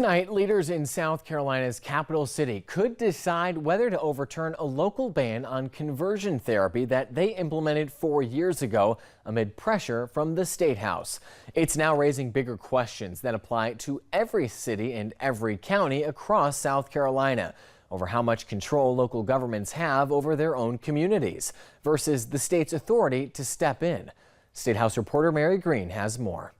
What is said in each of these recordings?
Tonight, leaders in South Carolina's capital city could decide whether to overturn a local ban on conversion therapy that they implemented 4 years ago amid pressure from the State House. It's now raising bigger questions that apply to every city and every county across South Carolina over how much control local governments have over their own communities versus the state's authority to step in. State House reporter Mary Green has more.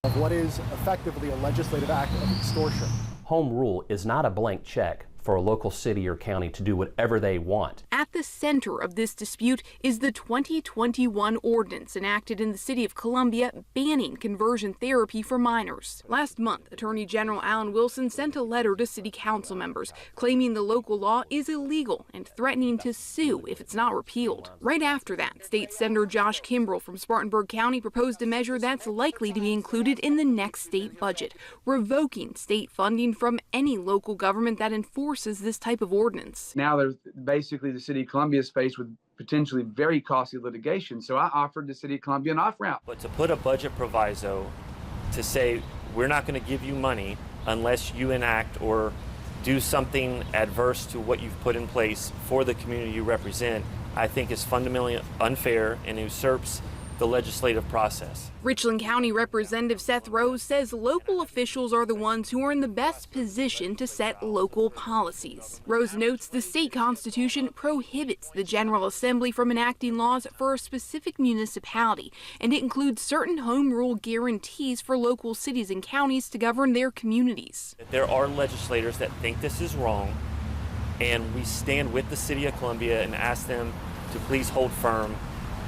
Of what is effectively a legislative act of extortion. Home rule is not a blank check for a local city or county to do whatever they want. At the center of this dispute is the 2021 ordinance enacted in the city of Columbia banning conversion therapy for minors. Last month, Attorney General Alan Wilson sent a letter to city council members claiming the local law is illegal and threatening to sue if it's not repealed. Right after that, State Senator Josh Kimbrell from Spartanburg County proposed a measure that's likely to be included in the next state budget, revoking state funding from any local government that enforces this type of ordinance. Now there's basically the city of Columbia is faced with potentially very costly litigation. So I offered the city of Columbia an off-ramp. But to put a budget proviso to say we're not going to give you money unless you enact or do something adverse to what you've put in place for the community you represent, I think is fundamentally unfair and usurps the legislative process. Richland County Representative Seth Rose says local officials are the ones who are in the best position to set local policies. Rose notes the state constitution prohibits the General Assembly from enacting laws for a specific municipality, and it includes certain home rule guarantees for local cities and counties to govern their communities. There are legislators that think this is wrong, and we stand with the city of Columbia and ask them to please hold firm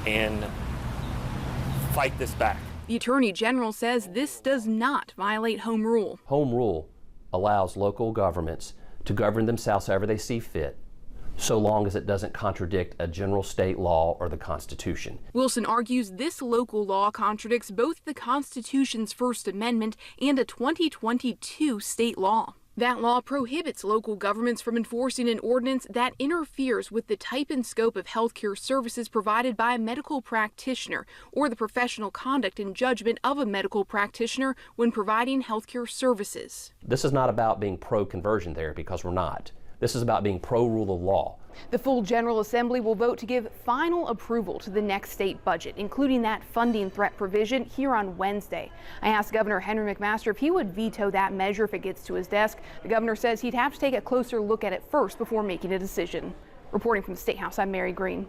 and fight this back. The Attorney General says this does not violate home rule. Home rule allows local governments to govern themselves however they see fit, so long as it doesn't contradict a general state law or the Constitution. Wilson argues this local law contradicts both the Constitution's First Amendment and a 2022 state law. That law prohibits local governments from enforcing an ordinance that interferes with the type and scope of healthcare services provided by a medical practitioner or the professional conduct and judgment of a medical practitioner when providing healthcare services. This is not about being pro-conversion therapy, because we're not. This is about being pro-rule of law. The full General Assembly will vote to give final approval to the next state budget, including that funding threat provision, here on Wednesday. I asked Governor Henry McMaster if he would veto that measure if it gets to his desk. The governor says he'd have to take a closer look at it first before making a decision. Reporting from the State House, I'm Mary Green.